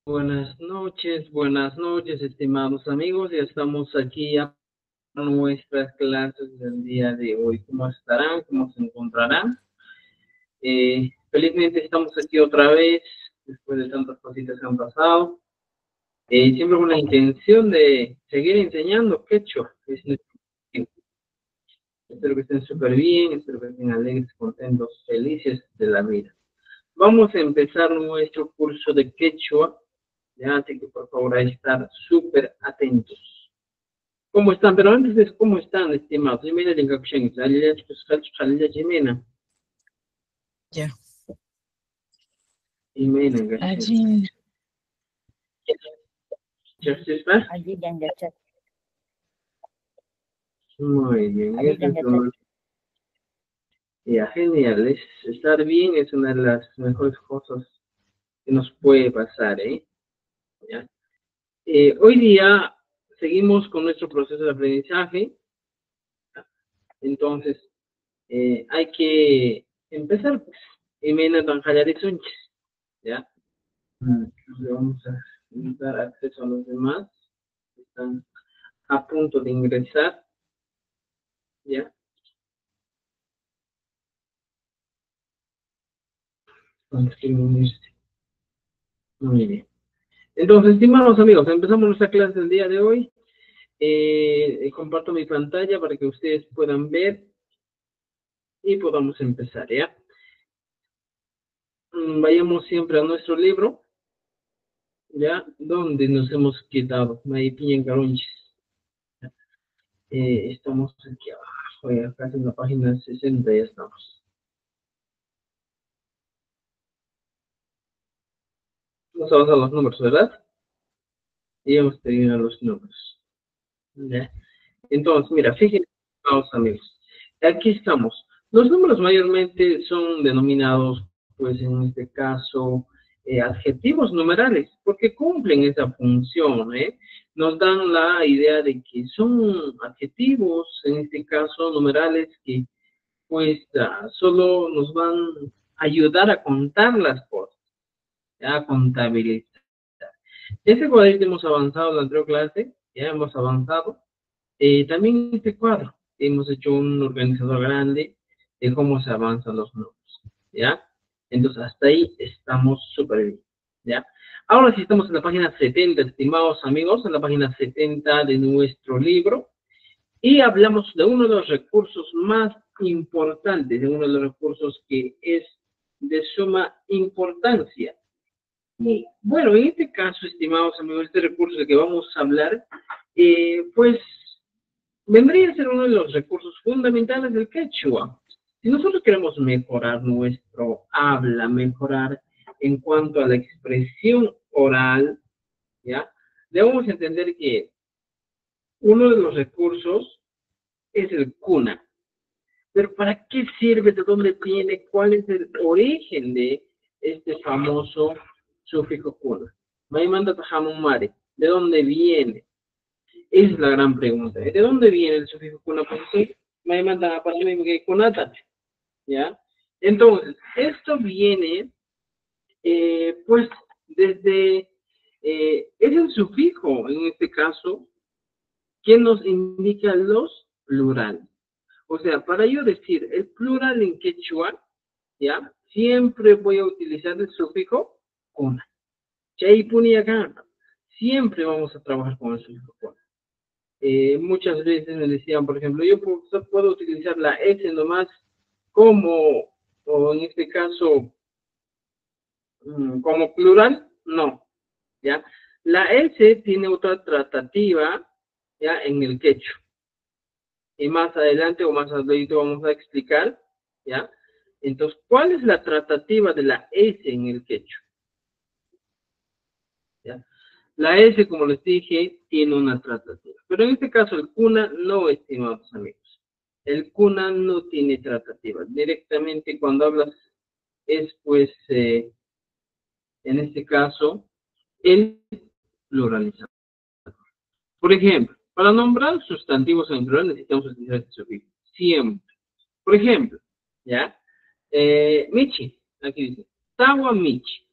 Buenas noches, estimados amigos. Ya estamos aquí a nuestras clases del día de hoy. ¿Cómo estarán? ¿Cómo se encontrarán? Felizmente estamos aquí otra vez, después de tantas cositas que han pasado. Siempre con la intención de seguir enseñando quechua. Espero que estén súper bien, espero que estén alegres, contentos, felices de la vida. Vamos a empezar nuestro curso de quechua. Ya, así que por favor hay que estar súper atentos. ¿Cómo están? Pero antes de ¿cómo están, estimados? Jimena de Gaksheng, Jalila Jimena. Ya. Jimena Gaksheng. Allí ya en chat. Muy bien. Ya, genial. Estar bien es una de las mejores cosas que nos puede pasar, ¿eh? ¿Ya? Hoy día seguimos con nuestro proceso de aprendizaje. Entonces, hay que empezar, pues. Jimena Tanjayari Sunches, ¿ya? Le vamos a dar acceso a los demás que están a punto de ingresar, ¿ya? Muy bien. Entonces, estimados amigos, empezamos nuestra clase del día de hoy. Comparto mi pantalla para que ustedes puedan ver y podamos empezar, ¿ya? Vayamos siempre a nuestro libro, ¿ya? Donde nos hemos quedado. Estamos aquí abajo, ya casi en la página 60 ya estamos. Vamos a avanzar los números, ¿verdad? Y hemos terminado los números. ¿Ya? Entonces, mira, fíjense, vamos amigos. Aquí estamos. Los números mayormente son denominados, pues en este caso, adjetivos numerales, porque cumplen esa función, ¿eh? Nos dan la idea de que son adjetivos, en este caso numerales, que pues solo nos van a ayudar a contar las cosas, a contabilizar. Ese cuadrito hemos avanzado en la anterior clase, ya hemos avanzado. También este cuadro, hemos hecho un organizador grande de cómo se avanzan los números, ¿ya? Entonces, hasta ahí estamos súper bien, ¿ya? Ahora sí estamos en la página 70, estimados amigos, en la página 70 de nuestro libro, y hablamos de uno de los recursos más importantes, de uno de los recursos que es de suma importancia. Y bueno, en este caso, estimados amigos, este recurso del que vamos a hablar, pues vendría a ser uno de los recursos fundamentales del quechua. Si nosotros queremos mejorar nuestro habla, mejorar en cuanto a la expresión oral, ¿ya? Debemos entender que uno de los recursos es el cuna. Pero ¿para qué sirve? ¿De dónde viene? ¿Cuál es el origen de este famoso sufijo cuna? Maimanda Tajamumare, ¿de dónde viene? Es la gran pregunta. ¿De dónde viene el sufijo cuna? Porque me mandan a partir de conata, ¿ya? Entonces, esto viene, pues, desde, es el sufijo, en este caso, que nos indica los plurales. O sea, para yo decir el plural en quechua, ¿ya? Siempre voy a utilizar el sufijo cuna. Siempre vamos a trabajar con el sufijo cuna. Muchas veces me decían, por ejemplo, yo puedo utilizar la S nomás como, o en este caso, como plural, no, ¿ya? La S tiene otra tratativa, ¿ya? En el quechua. Y más adelante o más adelante vamos a explicar, ¿ya? Entonces, ¿cuál es la tratativa de la S en el quechua? ¿Ya? La S, como les dije, tiene una tratativa. Pero en este caso, el cuna no, estimados amigos. El cuna no tiene tratativa. Directamente cuando hablas es, pues, en este caso, el pluralizador. Por ejemplo, para nombrar sustantivos en plural necesitamos utilizar este sufijo. Siempre. Por ejemplo, ¿ya? Michi, aquí dice, Tawa Michi.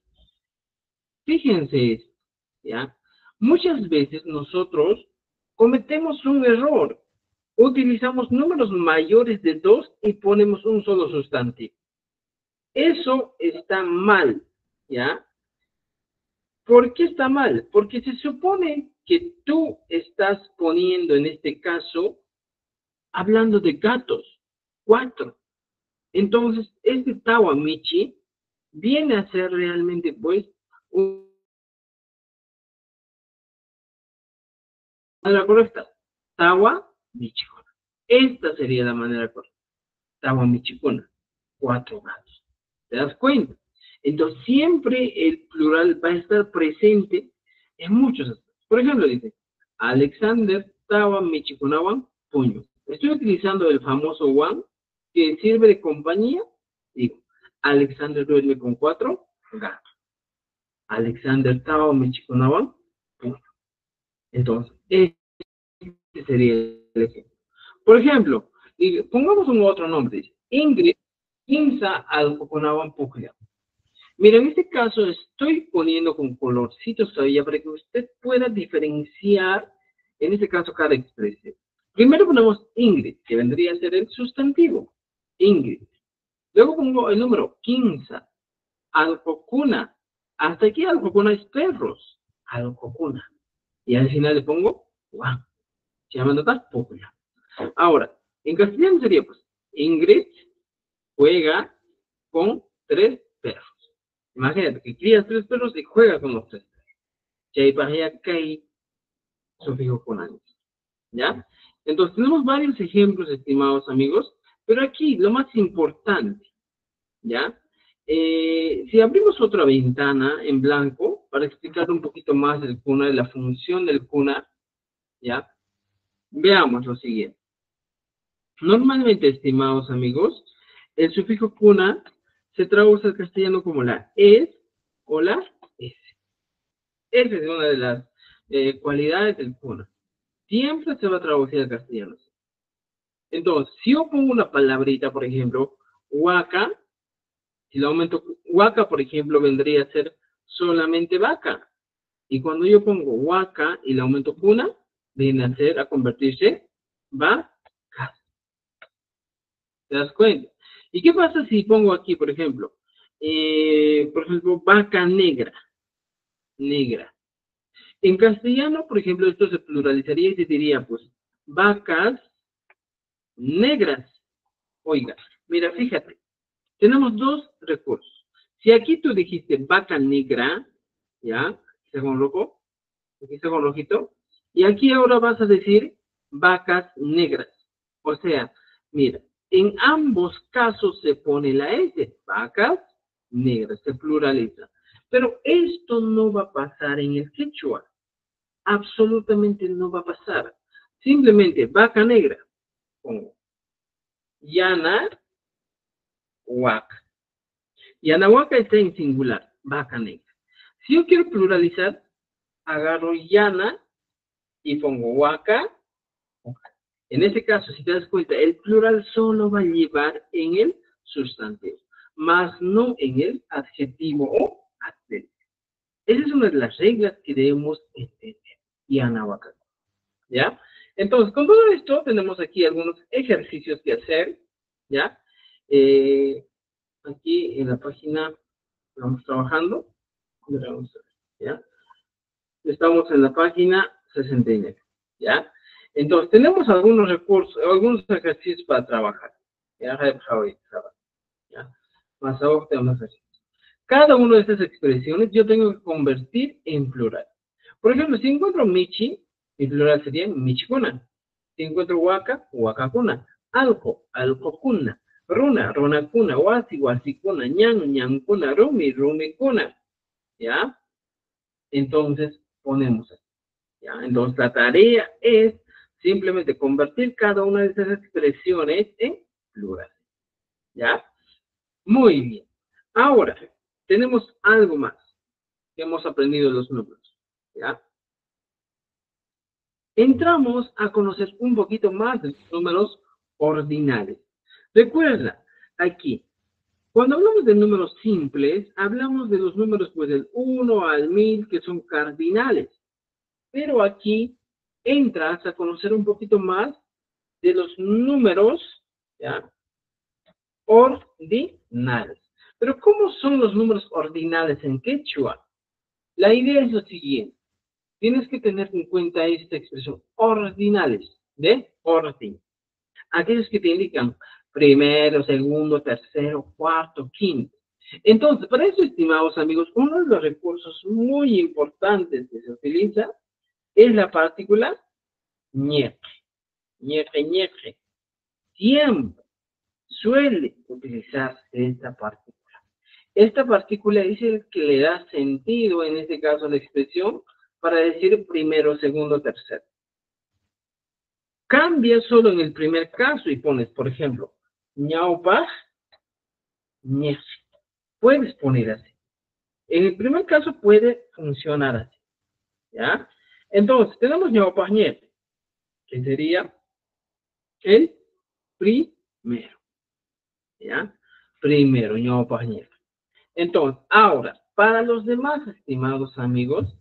Fíjense esto. ¿ya? Muchas veces nosotros cometemos un error. Utilizamos números mayores de 2 y ponemos un solo sustantivo. Eso está mal, ¿ya? ¿Por qué está mal? Porque se supone que tú estás poniendo, en este caso, hablando de gatos, 4. Entonces, este Tawamichi viene a ser realmente, pues, una manera correcta. Tawa-michikuna. Esta sería la manera correcta. Tawa-michikuna. 4 gatos. ¿Te das cuenta? Entonces, siempre el plural va a estar presente en muchos aspectos. Por ejemplo, dice, Alexander Tawa-michikunawan puño. Estoy utilizando el famoso one que sirve de compañía. Digo, Alexander duerme con 4 gatos. Alexander Tawa-michikunawan puño. Entonces, este sería el ejemplo. Por ejemplo, pongamos un otro nombre. Dice, Ingrid Insa al Coconaban Puglia. Mira, en este caso estoy poniendo con colorcitos todavía para que usted pueda diferenciar, en este caso, cada expresión. Primero ponemos Ingrid, que vendría a ser el sustantivo. Ingrid. Luego pongo el número 15. Alcocuna. Hasta aquí Alcocuna es perros. Alcocuna. Y al final le pongo Juan. Se llama nota Puglia. Ahora, en castellano sería pues Ingrid juega con 3 perros. Imagínate que crías 3 perros y juega con los 3 perros. Y ahí para cae sufijo con años. ¿Ya? Entonces tenemos varios ejemplos, estimados amigos, pero aquí lo más importante, ¿ya? Si abrimos otra ventana en blanco para explicar un poquito más del kuna, de la función del kuna, ¿ya? Veamos lo siguiente. Normalmente, estimados amigos, el sufijo kuna se traduce al castellano como la es o la es. Esa es una de las cualidades del kuna. Siempre se va a traducir al castellano. Entonces, si yo pongo una palabrita, por ejemplo, huaca, si lo aumento, huaca, por ejemplo, vendría a ser solamente vaca. Y cuando yo pongo huaca y le aumento kuna, viene a ser, a convertirse vaca. ¿Te das cuenta? ¿Y qué pasa si pongo aquí, por ejemplo, vaca negra? Negra. En castellano, por ejemplo, esto se pluralizaría y se diría, pues, vacas negras. Oiga, mira, fíjate, tenemos 2 recursos. Si aquí tú dijiste vaca negra, ¿ya? ¿Se con rojo? Aquí está con rojito. Y aquí ahora vas a decir vacas negras. O sea, mira, en ambos casos se pone la S, vacas negras, se pluraliza. Pero esto no va a pasar en el quechua. Absolutamente no va a pasar. Simplemente vaca negra. Pongo yana huaca. Yana huaca está en singular, vaca negra. Si yo quiero pluralizar, agarro yana y pongo huaca. En este caso, si te das cuenta, el plural solo va a llevar en el sustantivo, más no en el adjetivo o adverbio. Esa es una de las reglas que debemos entender. Yana huaca. ¿Ya? Entonces, con todo esto, tenemos aquí algunos ejercicios que hacer, ¿ya? Aquí en la página vamos trabajando, vamos a ver, ¿ya? Estamos en la página 69, ¿ya? Entonces, tenemos algunos recursos, algunos ejercicios para trabajar, ¿ya? ¿Ya? Más abajo tenemos ejercicios. Cada una de estas expresiones yo tengo que convertir en plural. Por ejemplo, si encuentro Michi, mi plural sería Michikuna. Si encuentro Waka, Wakakuna. Alco, Alcocuna. Runa, Runakuna. Wasi, Wasikuna. Ñan, Ñankuna. Rumi, Rumikuna. ¿Ya? Entonces, ponemos aquí. ¿Ya? Entonces, la tarea es simplemente convertir cada una de esas expresiones en plural. ¿Ya? Muy bien. Ahora, tenemos algo más que hemos aprendido los números. ¿Ya? Entramos a conocer un poquito más de los números ordinales. Recuerda, aquí, Cuando hablamos de números simples, hablamos de los números pues del 1 al 1000 que son cardinales. Pero aquí entras a conocer un poquito más de los números, ¿ya? Ordinales. Pero ¿cómo son los números ordinales en quechua? La idea es lo siguiente. Tienes que tener en cuenta esta expresión, ordinales, de orden. Aquellos que te indican primero, segundo, tercero, cuarto, quinto. Entonces, para eso, estimados amigos, uno de los recursos muy importantes que se utiliza es la partícula ñeque. Ñeque, ñeque. Siempre suele utilizarse esta partícula. Esta partícula es el que le da sentido, en este caso, a la expresión para decir primero, segundo, tercero. Cambia solo en el primer caso y pones, por ejemplo, ñaupaj, ñeje. Puedes poner así. En el primer caso puede funcionar así. ¿Ya? Entonces, tenemos ñaupaj, ñeje, que sería el primero. ¿Ya? Primero, ñaupaj, ñeje. Entonces, ahora, para los demás, estimados amigos,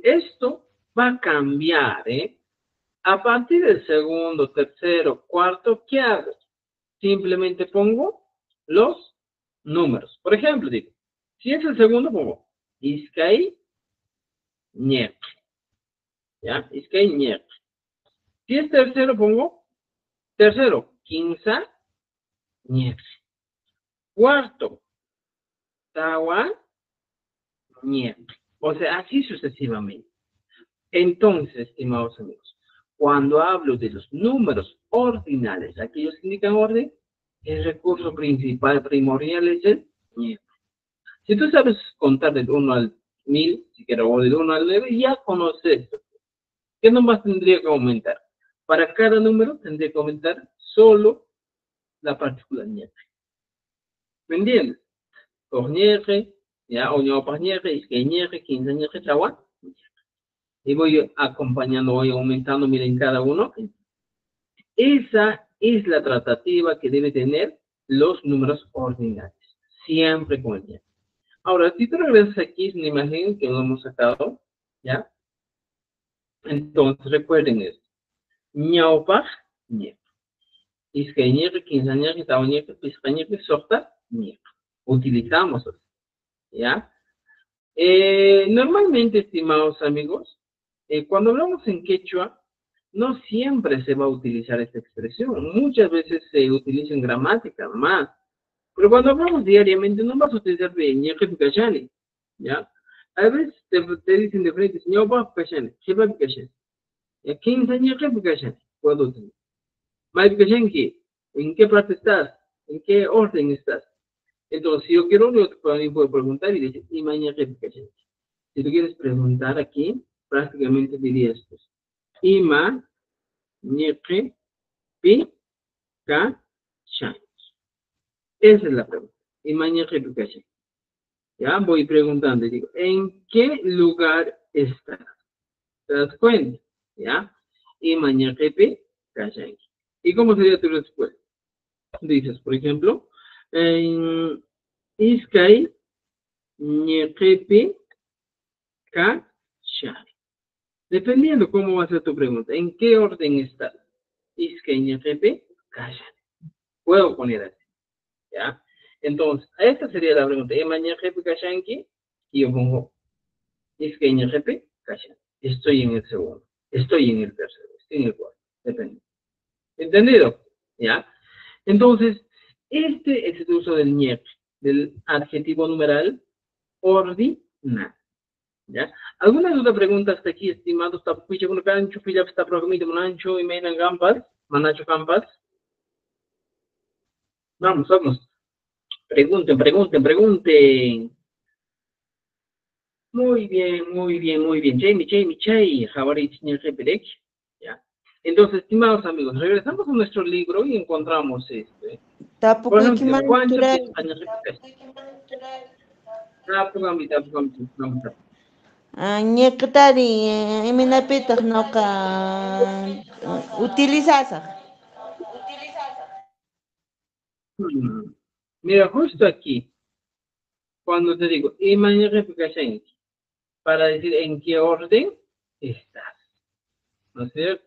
esto va a cambiar, ¿eh? A partir del segundo, tercero, cuarto, ¿qué hago? Simplemente pongo los números. Por ejemplo, digo, si es el segundo, pongo Iskay Ñek. ¿Ya? Iskay Ñek. Si es tercero, pongo tercero, Quinza Ñek. Cuarto, Tawa Ñek. O sea, así sucesivamente. Entonces, estimados amigos, cuando hablo de los números ordinales, aquellos que indican orden, el recurso principal, primordial es el ñeque. Si tú sabes contar del 1 al 1000, si quieres, o del 1 al 9, ya conoces esto. ¿Qué nomás tendría que aumentar? Para cada número tendría que aumentar solo la partícula ñeque. ¿Me entiendes? Ñeque, ya, o ñopas ñeque, isque ñeque, quince ñeque, chaguán. Y voy acompañando, voy aumentando, miren cada uno. Esa es la tratativa que debe tener los números ordinales, siempre con el tiempo. Ahora, si tú regresas aquí, es una imagen que no hemos sacado, ¿ya? Entonces, recuerden esto. Ñaupaj, ñeque. Iscañeque, quinzañeque, taoñeque, piscañeque, sorta, ñeque. Utilizamos eso, ¿ya? Normalmente, estimados amigos, cuando hablamos en quechua, no siempre se va a utilizar esta expresión. Muchas veces se utiliza en gramática más. Pero cuando hablamos diariamente, no vas a utilizar ñeque picachani, ¿ya? A veces te dicen de frente, ñopa picachani, jepa picachani. ¿Ya? 15 ñeque picachani, puedo utilizar. Mai picachani, ¿en qué parte estás? ¿En qué orden estás? Entonces, si yo quiero, yo también puedo preguntar y decir, y mañana picachani. Si tú quieres preguntar aquí, prácticamente dirías, pues, ima ñeque picachani. Esa es la pregunta. Y mañana educación. Ya voy preguntando, digo, ¿en qué lugar estás? ¿Te das cuenta? ¿Ya? Y mañana educación. ¿Y cómo sería tu respuesta? Dices, por ejemplo, en Iskay ñeqepi kachai. Dependiendo cómo va a ser tu pregunta, ¿en qué orden estás? Iskay ñeqepi kachai. Puedo poner así. ¿Ya? Entonces, esta sería la pregunta. Y yo pongo, estoy en el segundo, estoy en el tercero, estoy en el cuarto, depende. ¿Entendido? ¿Ya? Entonces, este es el uso del ñeque, del adjetivo numeral ordinal. ¿Ya? ¿Alguna duda, pregunta hasta aquí, estimado? ¿Está pucha con cancho, pilla está programado con ancho y menan gampas, manacho campas? Vamos, vamos. Pregunten, pregunten, pregunten. Muy bien, muy bien, muy bien. Jamie, Jamie, Chay, Javari, señor Repelec. Ya. Entonces, estimados amigos, regresamos a nuestro libro y encontramos este. Por ejemplo, Juancho, España, ñeqtari iminapitaq noqa utilizasaq. Mira, justo aquí, cuando te digo, imagínate para decir en qué orden estás, ¿no es cierto?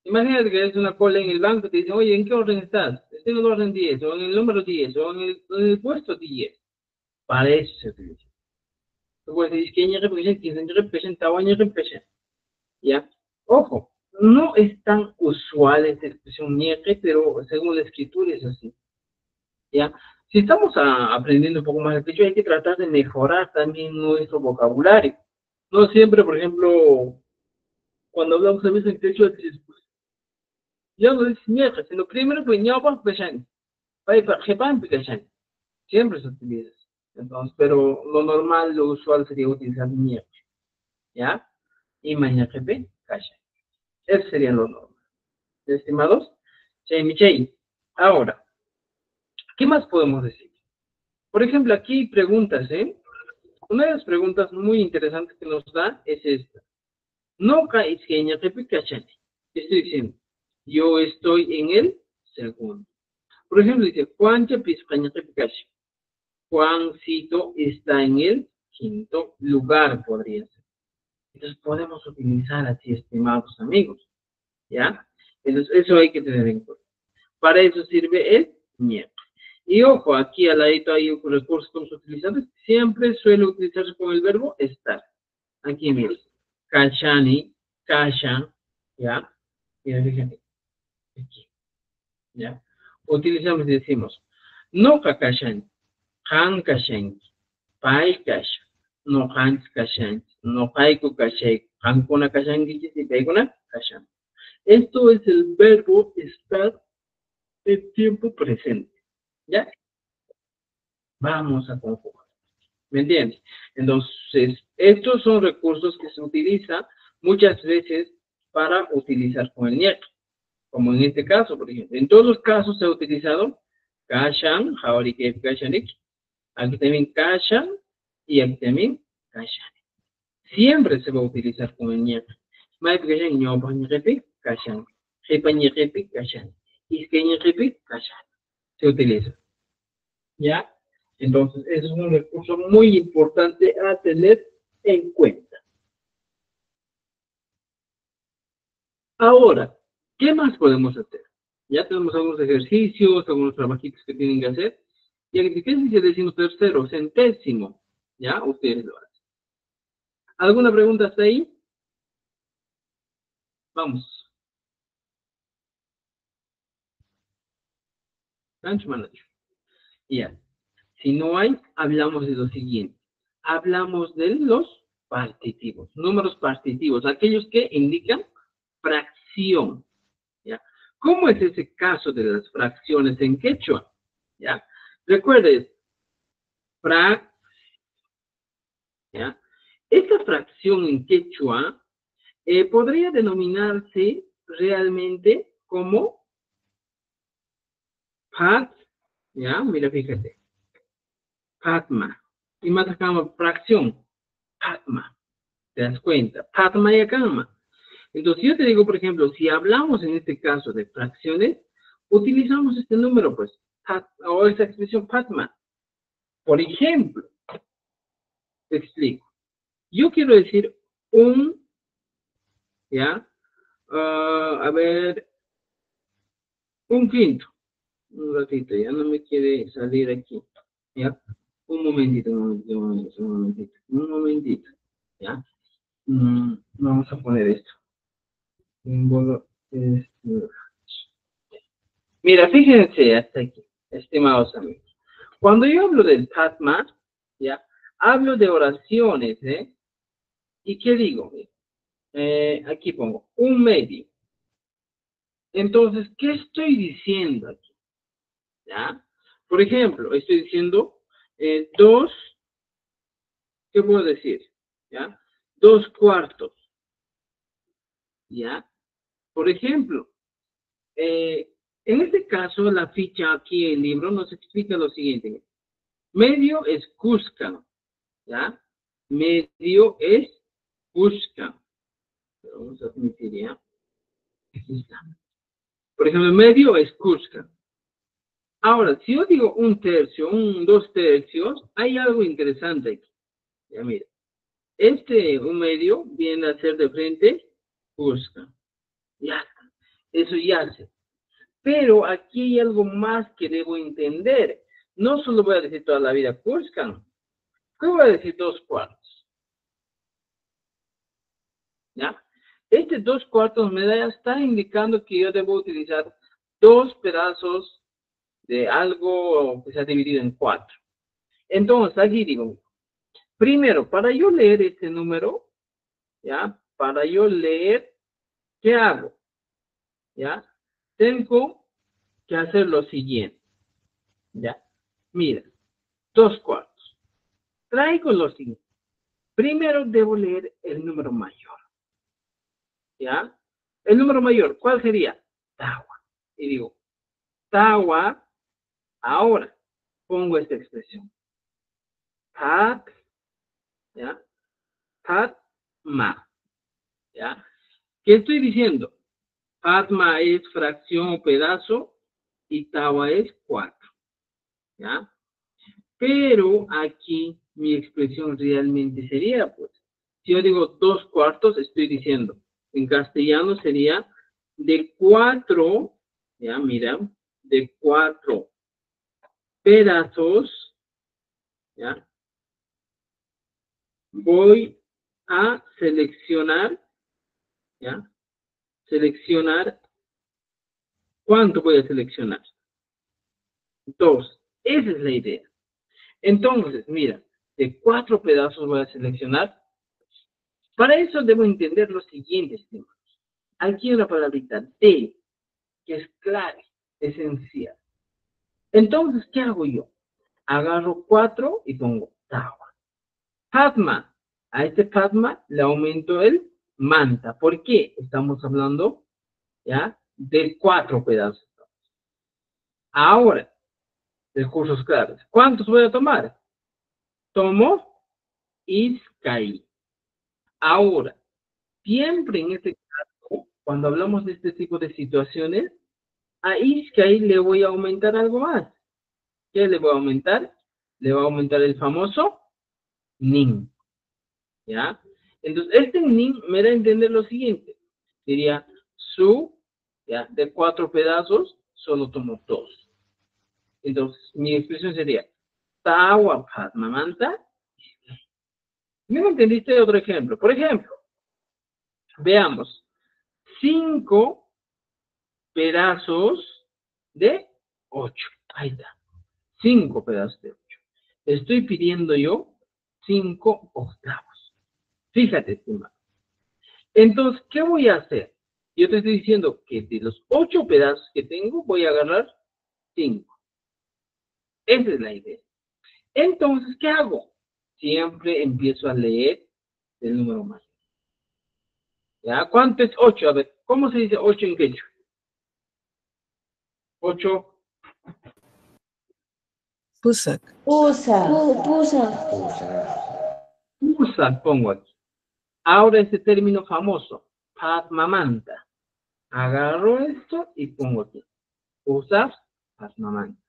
Imagínate que es una cola en el banco y te dicen, oye, ¿en qué orden estás? Estoy en el orden 10, o en el número 10, o en el puesto 10. Para eso se utiliza. Tú puedes decir, ¿quién representa? ¿Quién representa? ¿O representa? ¿Ya? Ojo, no es tan usual esta expresión ñeque, pero según la escritura es así. ¿Ya? Si estamos aprendiendo un poco más de quechua, hay que tratar de mejorar también nuestro vocabulario. No siempre, por ejemplo, cuando hablamos a veces en quechua, decimos, pues, ya no es ñeque, sino primero pues ñapa, peshan, para jepan, peshan. Siempre se utiliza. Entonces, pero lo normal, lo usual sería utilizar ñeque. ¿Ya? Y mañana jepe, calla. Eso sería lo normal. Estimados, Michei. Ahora, ¿qué más podemos decir? Por ejemplo, aquí hay preguntas, ¿eh? Una de las preguntas muy interesantes que nos da es esta. No caisqueña repicachane. ¿Qué estoy diciendo? Yo estoy en el segundo. Por ejemplo, dice, Juancha Pizcaña Repicache. Juancito está en el quinto lugar, podría ser. Entonces podemos utilizar así, estimados amigos. ¿Ya? Entonces, eso hay que tener en cuenta. Para eso sirve el ñe. Y ojo, aquí al ladito hay un recurso que vamos a utilizar. Siempre suele utilizarse con el verbo estar. Aquí miren. Kachani, kashan, ¿ya? Mira, fíjate. Aquí, ¿ya? Utilizamos y decimos, no kakashan, han kashan, pai kashan, no han kashan, no paiku kashan, han kuna kashan, y paikuna kashan. Esto es el verbo estar en tiempo presente. ¿Ya? Vamos a conjugar. ¿Me entiendes? Entonces, estos son recursos que se utilizan muchas veces para utilizar con el nieto. Como en este caso, por ejemplo. En todos los casos se ha utilizado kashan, jaorike kashanik. Aquí también kashan y aquí también kashan. Siempre se va a utilizar con el nieto. Mai kashan, ñopa ñeqepi, kashan. Jepa ñeqepi, kashan. Isque ñeqepi, kashan. Se utiliza. ¿Ya? Entonces, eso es un recurso muy importante a tener en cuenta. Ahora, ¿qué más podemos hacer? Ya tenemos algunos ejercicios, algunos trabajitos que tienen que hacer. Y aquí, ¿qué dice decimos tercero, centésimo? ¿Ya? Ustedes lo hacen. ¿Alguna pregunta hasta ahí? Vamos. Gancho manager. Ya. Si no hay, hablamos de lo siguiente. Hablamos de los partitivos, números partitivos, aquellos que indican fracción. ¿Ya? ¿Cómo es ese caso de las fracciones en quechua? ¿Ya? Recuerden, ¿ya? Esta fracción en quechua podría denominarse realmente como pat, ¿ya? Mira, fíjate, patma. Y más acá, fracción, patma. ¿Te das cuenta? Patma y akama. Entonces, yo te digo, por ejemplo, si hablamos en este caso de fracciones, utilizamos este número, pues, o esta expresión patma. Por ejemplo, te explico. Yo quiero decir ¿ya? A ver, un quinto. Un ratito, ya no me quiere salir aquí. ¿Ya? Un momentito, un momentito. ¿Ya? Vamos a poner esto. Mira, fíjense hasta aquí, estimados amigos. Cuando yo hablo del Padma, ¿ya? Hablo de oraciones, ¿eh? ¿Y qué digo? Aquí pongo un medio. Entonces, ¿qué estoy diciendo aquí? ¿Ya? Por ejemplo, estoy diciendo dos, ¿qué puedo decir? ¿Ya? 2/4. ¿Ya? Por ejemplo, en este caso, la ficha aquí en el libro nos explica lo siguiente. Medio es Cusca, ¿ya? Medio es Cusca. Vamos a admitir, ¿ya? Aquí está. Por ejemplo, medio es Cusca. Ahora, si yo digo un tercio, dos tercios, hay algo interesante aquí. Ya mira, un medio viene a ser de frente, busca. Ya está. Eso ya sé. Pero aquí hay algo más que debo entender. No solo voy a decir toda la vida Kurskan. ¿Qué voy a decir 2/4? ¿Ya? Este 2/4 me está indicando que yo debo utilizar dos pedazos de algo que se ha dividido en 4. Entonces, aquí digo, primero, para yo leer este número, ¿ya? Para yo leer, ¿qué hago? ¿Ya? Tengo que hacer lo siguiente, ¿ya? Mira, 2/4. Traigo lo siguiente. Primero debo leer el número mayor, ¿ya? El número mayor, ¿cuál sería? Tawa. Y digo, Tawa, ahora pongo esta expresión. Tat, ¿ya? Tatma, ¿ya? ¿Qué estoy diciendo? Tatma es fracción o pedazo y Tawa es 4, ¿ya? Pero aquí mi expresión realmente sería, pues, si yo digo 2/4, estoy diciendo, en castellano sería de 4, ya mira, de 4 pedazos, ya, voy a seleccionar, ya, seleccionar, ¿cuánto voy a seleccionar? 2. Esa es la idea. Entonces, mira, de 4 pedazos voy a seleccionar. Para eso debo entender lo siguiente, estimados. Aquí hay una palabrita de, que es clave, esencial. Entonces, ¿qué hago yo? Agarro 4 y pongo Tawa. Padma. A este Padma le aumento el manta. ¿Por qué? Estamos hablando, ¿ya? De 4 pedazos. Ahora, recursos claves. ¿Cuántos voy a tomar? Tomo Iskai. Ahora, siempre en este caso, cuando hablamos de este tipo de situaciones, a Iskai le voy a aumentar algo más. ¿Qué le voy a aumentar? Le voy a aumentar el famoso nin. ¿Ya? Entonces, este nin me da a entender lo siguiente. Diría, ¿ya? De 4 pedazos, solo tomo 2. Entonces, mi expresión sería, tawa padmamanta. ¿Me entendiste otro ejemplo? Por ejemplo, veamos, 5 pedazos de 8. Ahí está. 5 pedazos de 8. Estoy pidiendo yo 5 octavos. Fíjate, estimado. Entonces, ¿qué voy a hacer? Yo te estoy diciendo que de los 8 pedazos que tengo, voy a agarrar 5. Esa es la idea. Entonces, ¿qué hago? Siempre empiezo a leer el número más. ¿Ya? ¿Cuánto es 8? A ver, ¿cómo se dice 8 en quechua? 8. Pusak. Pusak pongo aquí. Ahora este término famoso, Padmamanta. Agarro esto y pongo aquí. Pusak, Padmamanta.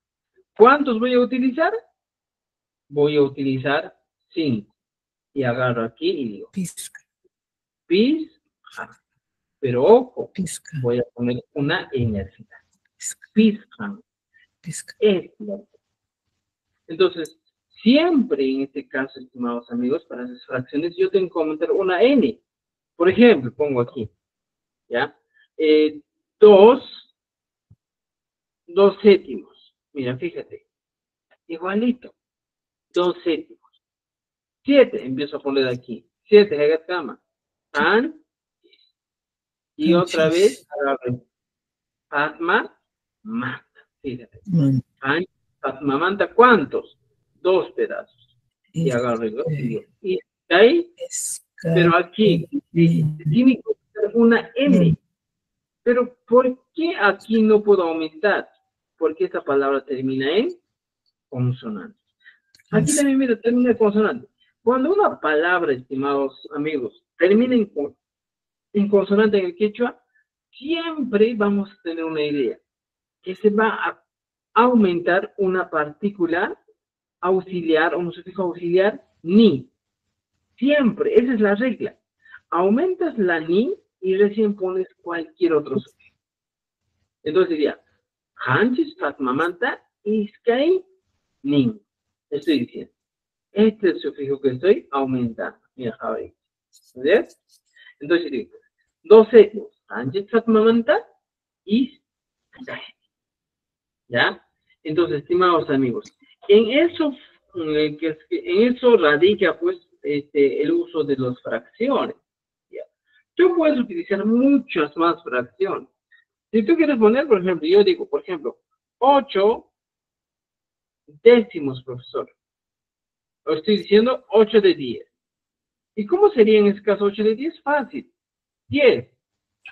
¿Cuántos voy a utilizar? Voy a utilizar 5. Y agarro aquí y digo, Pisca. Pisca. Pero ojo, Pisca. voy a poner una energía. Pisca. Pisca. Entonces, siempre en este caso, estimados amigos, para esas fracciones yo tengo que aumentar una n. Por ejemplo, pongo aquí, ¿ya? 2 séptimos. Mira, fíjate. Igualito. 2 séptimos. 7, empiezo a poner aquí. 7, Hegatama. Tan. Y otra vez, Padma, Manta. Fíjate. Tan, Padma, Manta, ¿cuántos? 2 pedazos. Y agarro el otro y digo, y ahí, pero aquí, tiene que ser una N. Pero, ¿por qué aquí no puedo aumentar? Porque esta palabra termina en consonante. Aquí también, mira, termina en consonante. Cuando una palabra, estimados amigos, termina en consonante en el quechua, siempre vamos a tener una idea, que se va a aumentar una partícula auxiliar o un sufijo auxiliar ni. Siempre, esa es la regla. Aumentas la ni y recién pones cualquier otro sufijo. Entonces diría, Hanchis Fatmamanta Iskay Nin. Estoy diciendo, este es el sufijo que estoy aumentando. Mira, Javi. ¿Ves? Entonces digo, dos secos. Hanchis Fatmamanta Iskay. ¿Ya? Entonces, estimados amigos, en eso, en eso radica pues el uso de las fracciones. ¿Ya? Tú puedes utilizar muchas más fracciones. Si tú quieres poner, por ejemplo, yo digo, por ejemplo, 8 décimos, profesor. O estoy diciendo 8 de 10. ¿Y cómo sería en ese caso 8 de 10? Fácil. 10.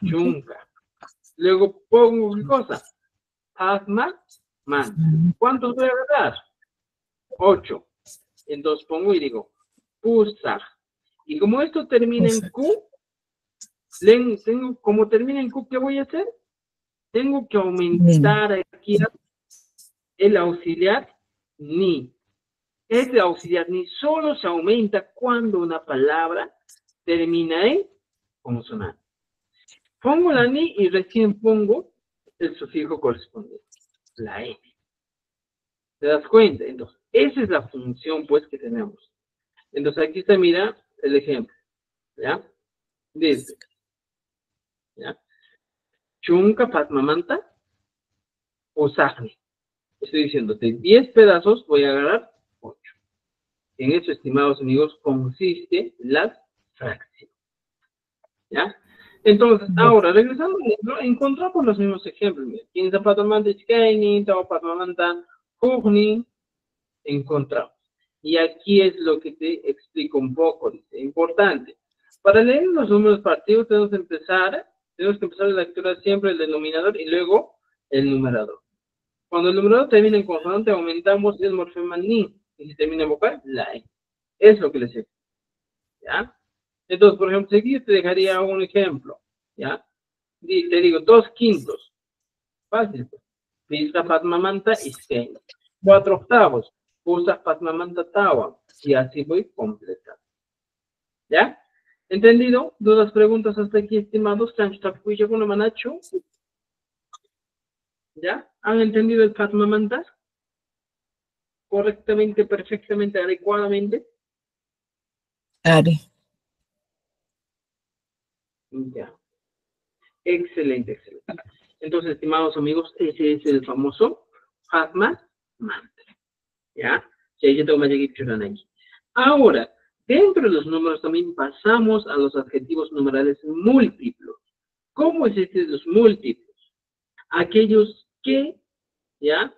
Chunca. Luego pongo una cosa. Asma, man. ¿Cuántos voy a agarrar? 8. Entonces pongo y digo, pusag. Y como esto termina en Q, como termina en Q, ¿qué voy a hacer? Tengo que aumentar aquí el auxiliar ni. Este auxiliar ni solo se aumenta cuando una palabra termina en consonante. Pongo la ni y recién pongo el sufijo correspondiente, la N. ¿Te das cuenta? Entonces, esa es la función, pues, que tenemos. Entonces, aquí está, mira, el ejemplo, ¿ya? Dice, ¿ya? Chunka patmamanta usagni. Estoy diciendo, de 10 pedazos voy a agarrar 8. En eso, estimados amigos, consiste la fracción. ¿Ya? Entonces, ahora, regresando, encontramos los mismos ejemplos. Mira, 15 patmamanta iskaini, tao patmamanta jugni, encontramos. Y aquí es lo que te explico un poco, dice, importante. Para leer los números partidos tenemos que empezar la lectura siempre el denominador y luego el numerador. Cuando el numerador termina en consonante, aumentamos el morfema ni. Y si termina en vocal, la I. Es lo que les explico. ¿Ya? Entonces, por ejemplo, aquí te dejaría un ejemplo. ¿Ya? Y te digo, 2/5. Fácil. Pisa patmamanta iskein. 4/8. Usa patmamanta tawa. Y así voy completando. ¿Ya? ¿Entendido? ¿Dudas, preguntas hasta aquí, estimados? ¿Ya? ¿Han entendido el patmamanta? Correctamente, perfectamente, adecuadamente. Ari. Ya. Excelente, excelente. Entonces, estimados amigos, ese es el famoso Padma Mantra. ¿Ya? Ahora, dentro de los números también pasamos a los adjetivos numerales múltiplos. ¿Cómo es este de los múltiplos? Aquellos que, ¿ya?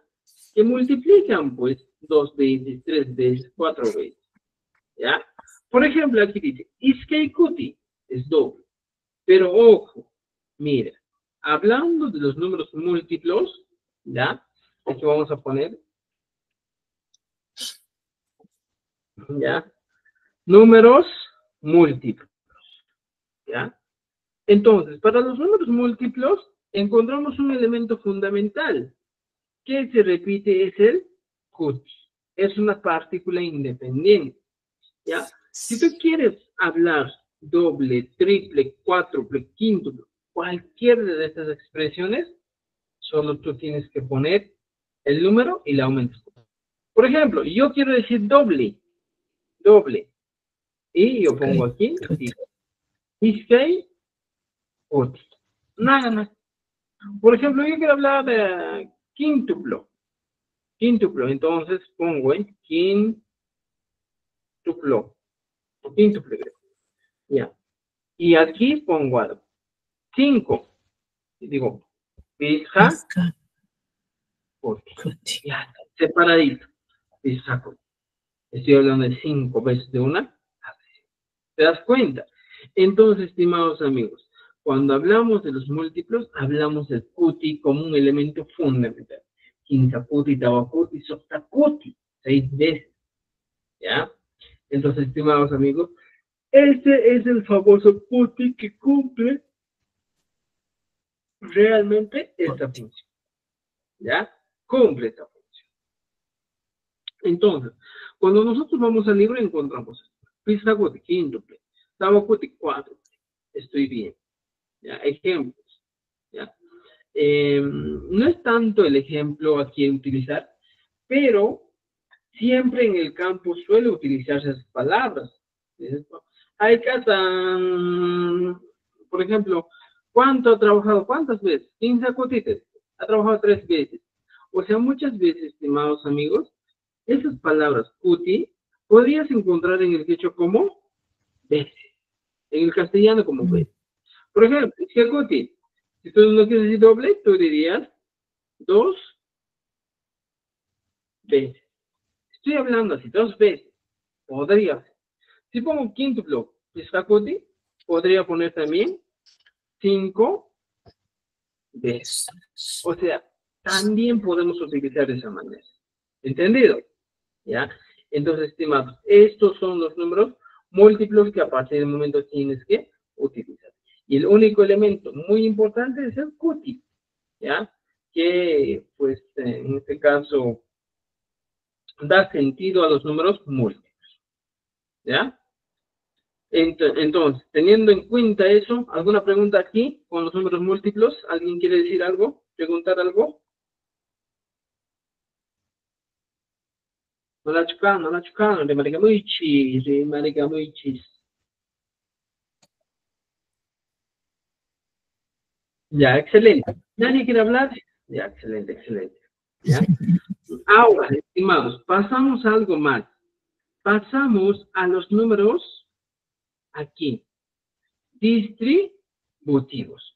Que multiplican, pues, 2 veces, 3 veces, 4 veces. ¿Ya? Por ejemplo, aquí dice, Iskeikuti es doble. Pero ojo, mira, hablando de los números múltiplos, ¿ya? Aquí vamos a poner, ¿ya? Números múltiplos, ¿ya? Entonces, para los números múltiplos, encontramos un elemento fundamental que se repite, es el cuti. Es una partícula independiente, ¿ya? Si tú quieres hablar doble, triple, cuádruple, quíntuple, cualquiera de estas expresiones, solo tú tienes que poner el número y la aumentas. Por ejemplo, yo quiero decir doble, y yo pongo aquí, Iskay, Oti. Nada más. Por ejemplo, yo quiero hablar de quíntuplo, entonces pongo quíntuplo, ya. Y aquí pongo algo, 5, y digo, Pizja, Oti. Ya, separadito, Pizja, Oti. Estoy hablando de 5 veces de una. ¿Te das cuenta? Entonces, estimados amigos, cuando hablamos de los múltiplos, hablamos del kuti como un elemento fundamental. Quintacuti, tabacuti, soctacuti, 6 veces. ¿Ya? Entonces, estimados amigos, este es el famoso kuti que cumple realmente esta función. ¿Ya? cumple esta función. Entonces, cuando nosotros vamos al libro encontramos Pisagote, quíntuple, Tabacote, cuádruple. Estoy bien. ¿Ya? Ejemplos. ¿Ya? No es tanto el ejemplo aquí a utilizar, pero siempre en el campo suele utilizarse esas palabras. Hay casa, por ejemplo, ¿cuánto ha trabajado? ¿Cuántas veces? 15 cotites. Ha trabajado 3 veces. O sea, muchas veces, estimados amigos, esas palabras cuti podrías encontrar en el quechua como veces, en el castellano como veces. Por ejemplo, cuti, si tú no quieres decir doble, tú dirías 2 veces. Estoy hablando así, 2 veces. Podría ser. Si pongo quíntuplo, cuti, podría poner también 5 veces. O sea, también podemos utilizar de esa manera. ¿Entendido? ¿Ya? Entonces, estimados, estos son los números múltiplos que a partir del momento tienes que utilizar. Y el único elemento muy importante es el cuti, ¿ya? Que, pues, en este caso, da sentido a los números múltiplos, ¿ya? Entonces, teniendo en cuenta eso, ¿alguna pregunta aquí con los números múltiplos? ¿Alguien quiere decir algo? ¿Preguntar algo? No la chucan, de maricamuichis. Ya, excelente. ¿Nadie quiere hablar? Ya, excelente, excelente. ¿Ya? Ahora, estimados, pasamos a algo más. Pasamos a los números aquí, distributivos.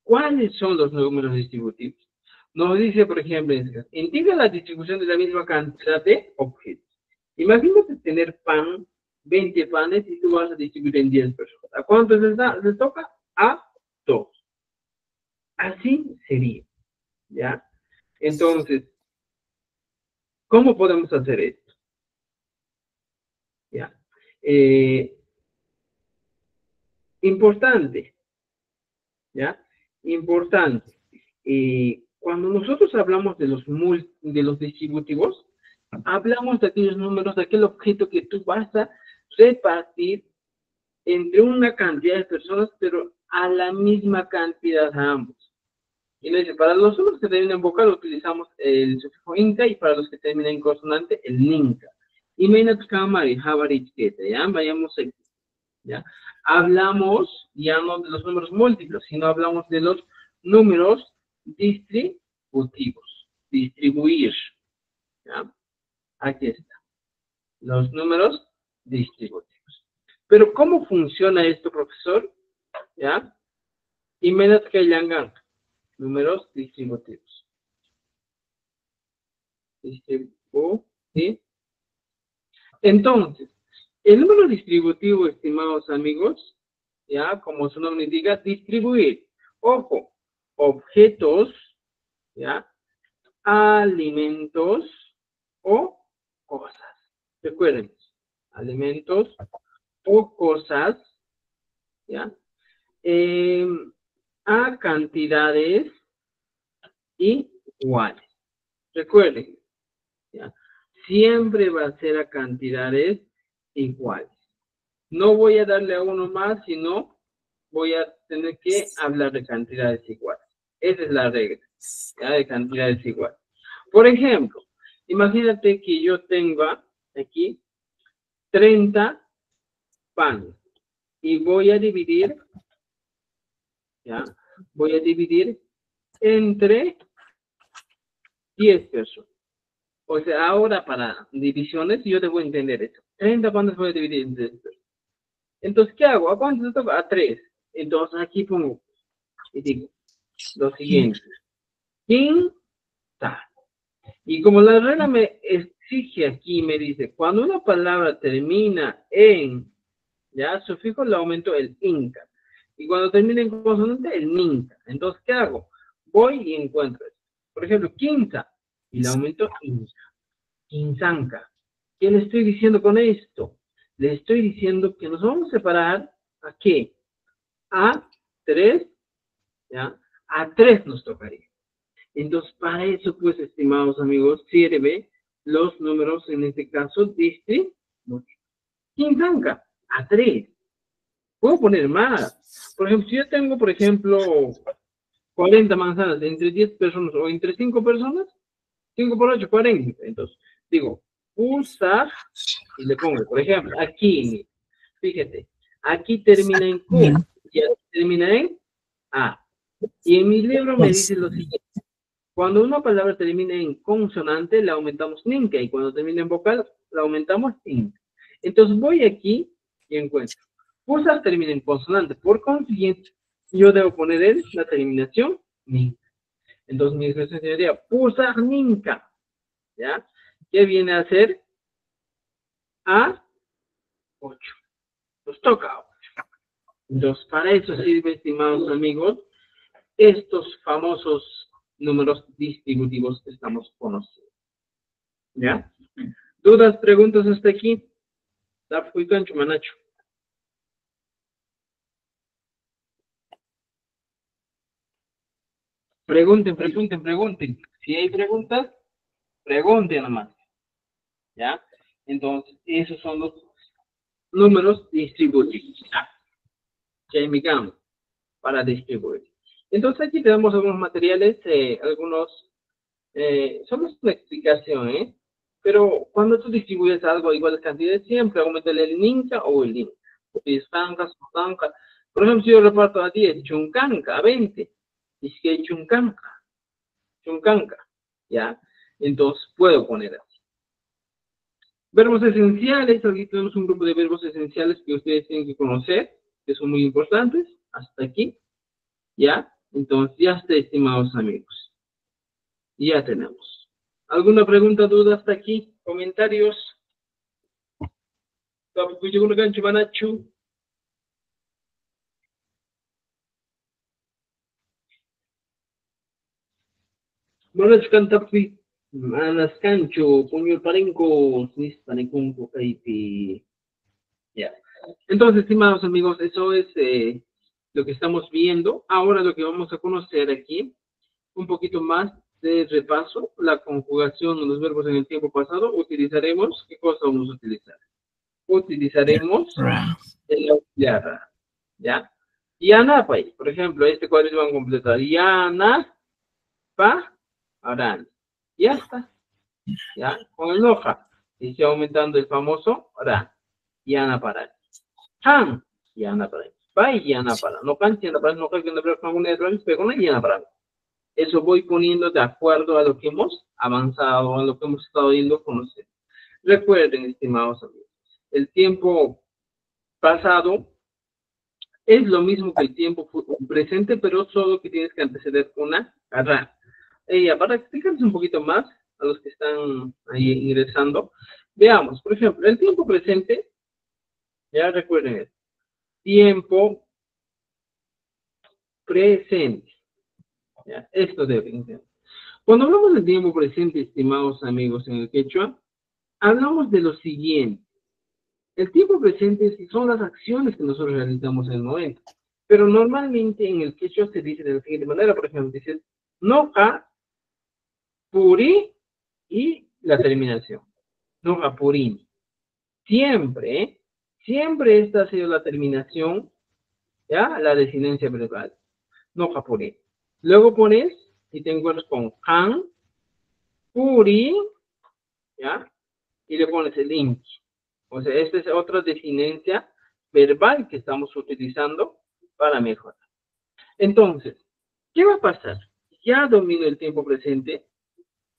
¿Cuáles son los números distributivos? Nos dice, por ejemplo, indica la distribución de la misma cantidad de objetos. Imagínate tener pan, 20 panes, y tú vas a distribuir en 10 personas. ¿A cuántos les toca? A 2. Así sería, ¿ya? Entonces, ¿cómo podemos hacer esto? ¿Ya? Importante, ¿ya? Importante. Cuando nosotros hablamos de los distributivos, hablamos de aquellos números, de aquel objeto que tú vas a repartir entre una cantidad de personas, pero a la misma cantidad a ambos. Y le dice, para los números que terminan en vocal utilizamos el sufijo inca, y para los que terminan en consonante, el ninca. Y Meinatskamari, Havarichkete, ¿ya? Vayamos aquí, ¿ya? Hablamos ya no de los números múltiplos, sino hablamos de los números distributivos. Distribuir, ¿ya? Aquí está. Los números distributivos. Pero, ¿cómo funciona esto, profesor? ¿Ya? Y Meinatskamari, números distributivos. Entonces, el número distributivo, estimados amigos, ya, como su nombre indica, distribuir. Ojo, objetos, ya, alimentos o cosas. Recuerden, alimentos o cosas, ya, a cantidades iguales. Recuerden, ¿ya? Siempre va a ser a cantidades iguales. No voy a darle a uno más, sino voy a tener que hablar de cantidades iguales. Esa es la regla, ¿ya? De cantidades iguales. Por ejemplo, imagínate que yo tenga aquí 30 panes y voy a dividir, ¿ya? Voy a dividir entre 10 personas. O sea, ahora para divisiones yo debo entender esto. 30 panes voy a dividir en 10 personas. Entonces, ¿qué hago? ¿A cuántos se toca? A 3. Entonces, aquí pongo y digo lo siguiente. Quinta. Y como la regla me exige aquí, me dice, cuando una palabra termina en, ya, sufijo, le aumento el inca. Y cuando termina en consonante, el ninca. Entonces, ¿qué hago? Voy y encuentro esto. Por ejemplo, quinta. Y le aumento inca. Quinzanca. ¿Qué le estoy diciendo con esto? Le estoy diciendo que nos vamos a separar ¿a qué? A 3, ¿ya? A 3 nos tocaría. Entonces, para eso, pues, estimados amigos, sirve los números, en este caso, distributivos. Quintanca, a 3. Puedo poner más. Por ejemplo, si yo tengo, por ejemplo, 40 manzanas entre 10 personas o entre 5 personas, 5 por 8, 40. Entonces, digo, usar, y le pongo, por ejemplo, aquí, fíjate, aquí termina en Q, y aquí termina en A. Y en mi libro me dice lo siguiente. Cuando una palabra termina en consonante, le aumentamos ninca, y cuando termina en vocal, le aumentamos inca. Entonces voy aquí y encuentro. Usar termina en consonante, por consiguiente, yo debo poner la terminación ninca. Entonces mi expresión sería usar ninca, ¿ya? ¿Qué viene a ser? A 8. Nos toca 8. Entonces, para eso sirve, estimados amigos, estos famosos números distributivos que estamos conociendo. ¿Ya? ¿Dudas, preguntas hasta aquí? Manacho. Pregunten. Si hay preguntas, pregunten nomás. ¿Ya? Entonces, esos son los números distributivos. Ya indicamos para distribuir. Entonces, aquí tenemos algunos materiales, solo es una explicación, ¿eh? Pero cuando tú distribuyes algo a iguales cantidades, siempre aumenta el ninca o el inca. Por ejemplo, si yo reparto a 10, chuncanca, a 20, y si hay chuncanca, ¿ya? Entonces puedo poner así. Verbos esenciales, aquí tenemos un grupo de verbos esenciales que ustedes tienen que conocer, que son muy importantes, hasta aquí, ¿ya? Entonces, ya está, estimados amigos. Ya tenemos. ¿Alguna pregunta, duda hasta aquí? ¿Comentarios? Manas Cantapi, Manas Cancho, Puño Parenco, Nis Parenco, Caipi. Ya. Entonces, estimados amigos, eso es lo que estamos viendo. Ahora lo que vamos a conocer aquí, un poquito más de repaso, la conjugación de los verbos en el tiempo pasado. Utilizaremos, ¿qué cosa vamos a utilizar? Utilizaremos el auxiliar, ¿ya? Yana, pues, por ejemplo, este cuadrito van a completar. Yana, pa, harán. Ya está. ¿Ya? Con el noja. Y se aumentando el famoso ra. Yana para. Han, yana para. Pa, yana para. No can, yana para. No can, yana para. Con una de pero con yana para. Eso voy poniendo de acuerdo a lo que hemos avanzado, a lo que hemos estado yendo a conocer. Recuerden, estimados amigos, el tiempo pasado es lo mismo que el tiempo presente, pero solo que tienes que anteceder una ra. Para explicarles un poquito más a los que están ahí ingresando, veamos, por ejemplo, el tiempo presente, ya recuerden, tiempo presente. ¿Ya? Esto deben entender. Cuando hablamos del tiempo presente, estimados amigos en el quechua, hablamos de lo siguiente. El tiempo presente son las acciones que nosotros realizamos en el momento. Pero normalmente en el quechua se dice de la siguiente manera, por ejemplo, dice noja, puri y la terminación. Noja, purini. Siempre esta ha sido la terminación, ¿ya? La desinencia verbal. Noja, puri. Luego pones y te encuentras con han, puri, ¿ya? Y le pones el inki. O sea, esta es otra desinencia verbal que estamos utilizando para mejorar. Entonces, ¿qué va a pasar? Ya domino el tiempo presente.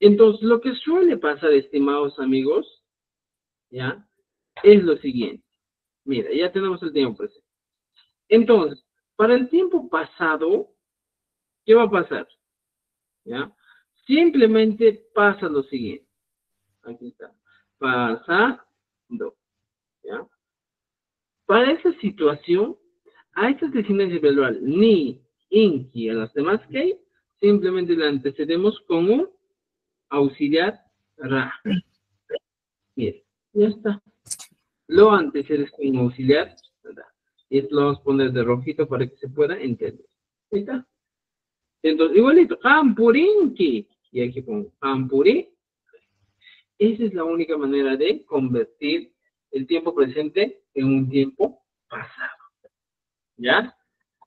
Entonces, lo que suele pasar, estimados amigos, ¿ya? Es lo siguiente. Mira, ya tenemos el tiempo presente. Entonces, para el tiempo pasado, ¿qué va a pasar? ¿Ya? Simplemente pasa lo siguiente. Aquí está. Pasando. ¿Ya? Para esa situación, a esta desinencia verbal, ni, inki, a las demás que hay, simplemente la antecedemos con un auxiliar ra. Bien, ya está. Lo antecedes con un auxiliar ra. Y esto lo vamos a poner de rojito para que se pueda entender. Ahí está. Entonces, igualito, Hampurinki. Y aquí pongo Hampuri. Esa es la única manera de convertir el tiempo presente en un tiempo pasado. ¿Ya?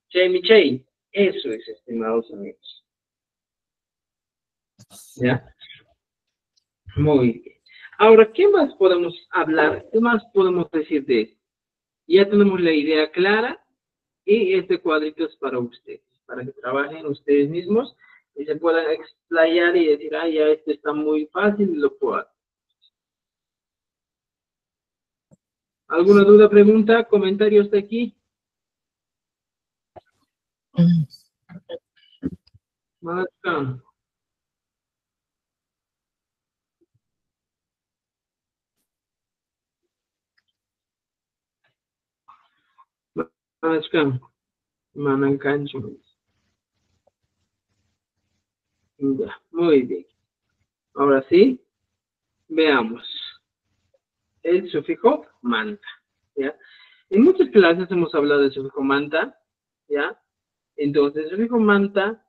Chemichei. Eso es, estimados amigos. ¿Ya? Muy bien. Ahora, ¿qué más podemos hablar? ¿Qué más podemos decir de esto? Ya tenemos la idea clara y este cuadrito es para ustedes, para que trabajen ustedes mismos y se puedan explayar y decir, ah, ya esto está muy fácil y lo puedo hacer. ¿Alguna duda, pregunta, comentarios de aquí? Marca. Marca. Manancancho. Ya, muy bien. Ahora sí, veamos. El sufijo manta. ¿Ya? En muchas clases hemos hablado del sufijo manta. ¿Ya? Entonces, el sufijo manta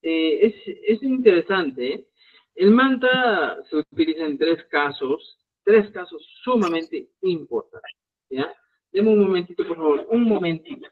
es interesante. ¿Eh? El manta se utiliza en tres casos sumamente importantes. ¿Ya? Deme un momentito, por favor, un momentito.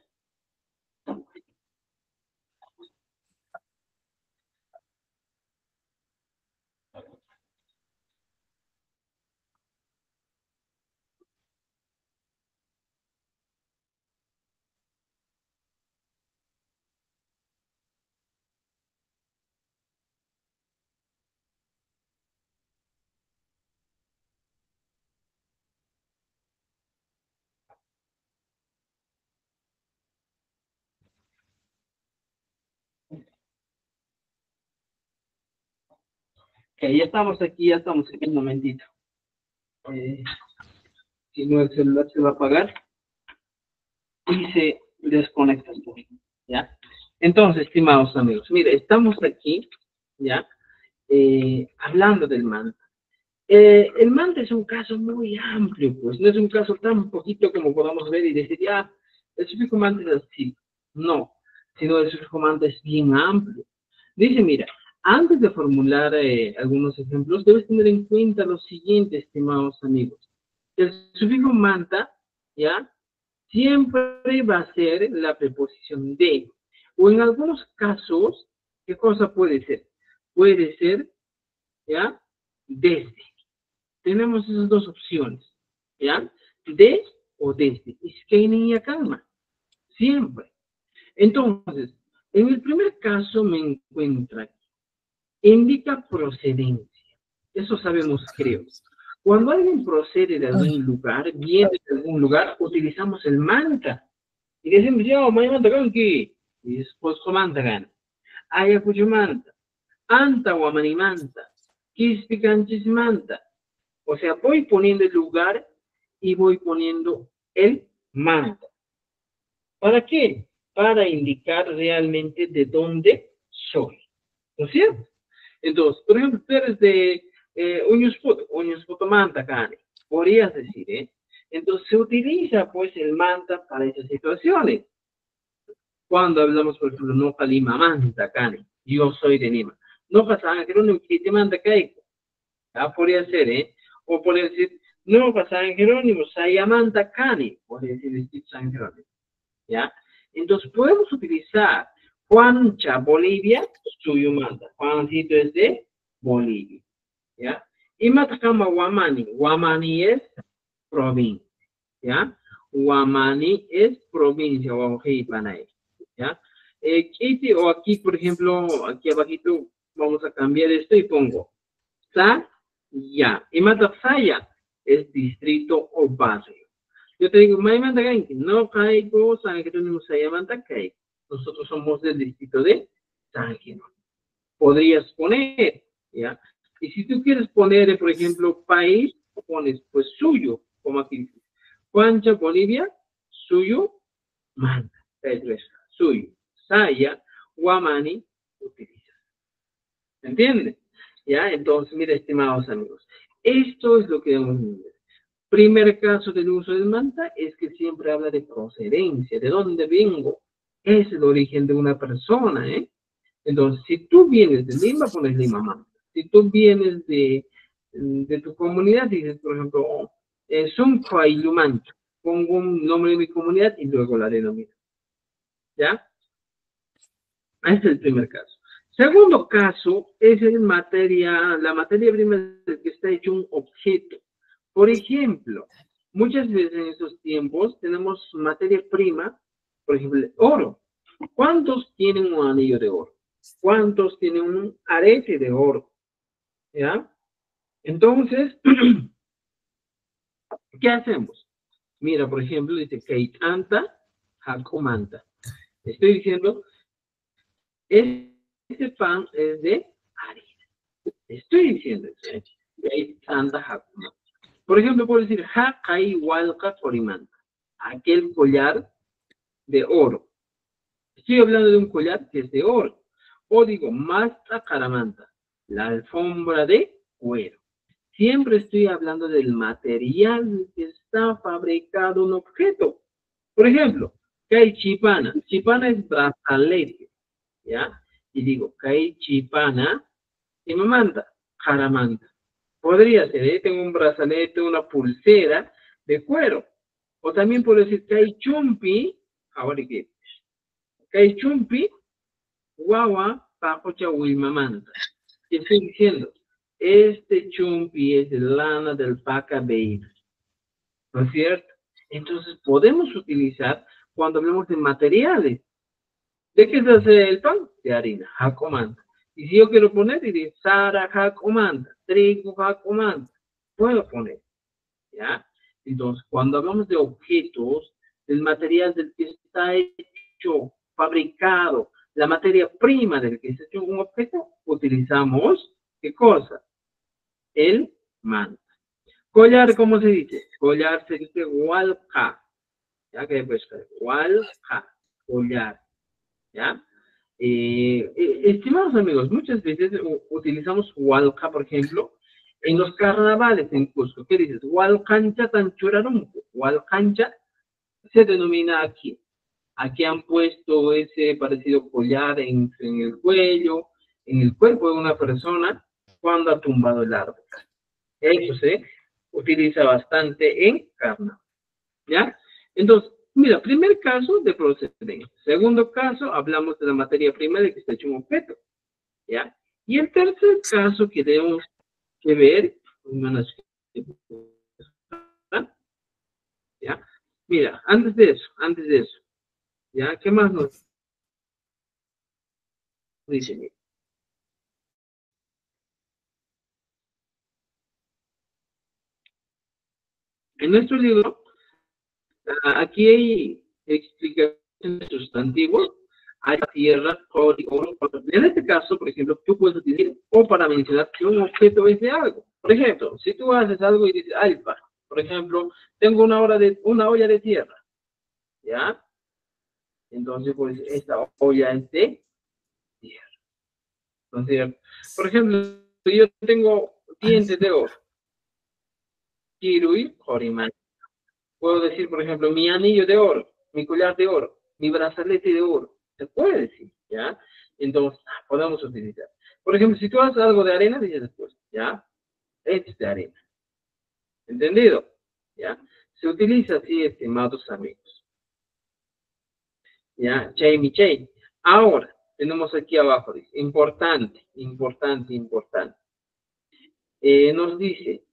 Ok, ya estamos aquí un momentito. Si no, el celular se va a apagar y se desconecta el móvil, ¿ya? Entonces, estimados amigos, mire, estamos aquí, ¿ya? Hablando del manta. El manta es un caso muy amplio, pues, no es un caso tan poquito como podamos ver y decir, ya, el sufijo manta es así. No, sino el sufijo manta es bien amplio. Dice, mira, antes de formular algunos ejemplos, debes tener en cuenta lo siguiente, estimados amigos. El sufijo manta, ¿ya? Siempre va a ser la preposición de. O en algunos casos, ¿qué cosa puede ser? Puede ser, ¿ya? Desde. Tenemos esas dos opciones, ¿ya? De o desde. Y es que hay niña calma. Siempre. Entonces, en el primer caso me encuentra, indica procedencia. Eso sabemos, creo. Cuando alguien procede de algún lugar, viene de algún lugar, utilizamos el manta. Y decimos, yo, may manta kanki. Y después comandan. Ayacucho manta. Anta guamani manta. Quispi canchis manta. O sea, voy poniendo el lugar y voy poniendo el manta. ¿Para qué? Para indicar realmente de dónde soy. ¿No es cierto? Entonces, por ejemplo, tú eres de Uñusputo manta, Cane. Podrías decir, ¿eh? Entonces, se utiliza, pues, el manta para esas situaciones. Cuando hablamos, por ejemplo, no Lima manta, Cane. Yo soy de Lima. No pasa que no te manda caico. Ya podría ser, ¿eh? O podría decir, no pasa San Jerónimo, Sayamanta Cane. Podría decir San Jerónimo. ¿Ya? Entonces, podemos utilizar Juancha, Bolivia, Suyumanta. Juancito es de Bolivia. ¿Ya? Y Matacama, Guamani. Guamani es provincia. ¿Ya? Guamani es provincia, ¿ya? Kiti, o aquí, por ejemplo, aquí abajito, vamos a cambiar esto y pongo Saya. Y Matasaya es distrito o barrio. Yo te digo, no caigo, San Jerónimo Sayamanta caigo. Nosotros somos del distrito de San Jerónimo. Podrías poner, ¿ya? Y si tú quieres poner, por ejemplo, país, pones pues suyo, como aquí dice. Juancha, Bolivia, suyo, manda. Suyo. Saya, Guamani, utiliza. ¿Entiendes? ¿Ya? Entonces, mira, estimados amigos, esto es lo que debemos entender. Primer caso del uso del manta es que siempre habla de procedencia, de dónde vengo, es el origen de una persona, ¿eh? Entonces, si tú vienes de Lima, pones Lima Manta. Si tú vienes de tu comunidad, dices, por ejemplo, Sunco Ilumancho. Pongo un nombre de mi comunidad y luego la denomino. ¿Ya? Este es el primer caso. Segundo caso es la materia prima del que está hecho un objeto. Por ejemplo, muchas veces en estos tiempos tenemos materia prima, por ejemplo, oro. ¿Cuántos tienen un anillo de oro? ¿Cuántos tienen un arete de oro? ¿Ya? Entonces, ¿qué hacemos? Mira, por ejemplo, dice Keitanta Hakumanta. Estoy diciendo, este pan es de harina. Estoy diciendo eso. Keitanta Hakumanta. Por ejemplo, puedo decir Hakai Walka Korimanta. Aquel collar de oro. Estoy hablando de un collar que es de oro. O digo, Masta Caramanta, la alfombra de cuero. Siempre estoy hablando del material que está fabricado un objeto. Por ejemplo, Kai Chipana. Chipana es brazalete, ¿ya? Y digo, Kai Chipana, y me manda, Caramanta. Podría ser, ¿eh? Tengo un brazalete, una pulsera de cuero. O también puedo decir, Kai Chumpi, ahora que, Kai Chumpi, Guagua, Pajocha, Wilmamanta. ¿Qué estoy diciendo? Este chumpi es de lana del paca baby. ¿No es cierto? Entonces podemos utilizar cuando hablamos de materiales. ¿De qué se hace el pan? De harina, jacomanta. Y si yo quiero poner, diría sara jacomanta, trigo jacomanta. Puedo poner, ¿ya? Entonces, cuando hablamos de objetos, del material del que está hecho, fabricado, la materia prima del que se ha hecho un objeto, utilizamos, ¿qué cosa? El manta. Collar, ¿cómo se dice? Collar se dice walca. ¿Ya? Que pues, walca, collar. ¿Ya? Estimados amigos, muchas veces utilizamos walca, por ejemplo, en los carnavales en Cusco. ¿Qué dices? Walcancha tanchurarumco. Walcancha se denomina aquí. Aquí han puesto ese parecido collar en el cuello, en el cuerpo de una persona cuando ha tumbado el árbol. Eso se utiliza bastante en carnaval. ¿Ya? Entonces, mira, primer caso de procedencia. Segundo caso, hablamos de la materia prima de que está hecho un objeto. ¿Ya? Y el tercer caso que tenemos que ver, ¿ya? Mira, antes de eso, ¿ya? ¿Qué más nos dice? En nuestro libro, aquí hay explicaciones sustantivas. Hay tierra, oro, oro. En este caso, por ejemplo, tú puedes utilizar o para mencionar que un objeto es de algo. Por ejemplo, si tú haces algo y dices, alfa, por ejemplo, tengo una olla de tierra, ¿ya? Entonces, pues, esta olla es de tierra. Entonces, por ejemplo, yo tengo dientes de oro. Kirui, Jorimán. Puedo decir, por ejemplo, mi anillo de oro, mi collar de oro, mi brazalete de oro. Se puede decir, ¿ya? Entonces, podemos utilizar. Por ejemplo, si tú haces algo de arena, dices después, ¿ya? Es de arena. ¿Entendido? ¿Ya? Se utiliza así, estimados amigos. ¿Ya? Chay mi chay. Ahora, tenemos aquí abajo, dice, importante, importante, importante. Nos dice,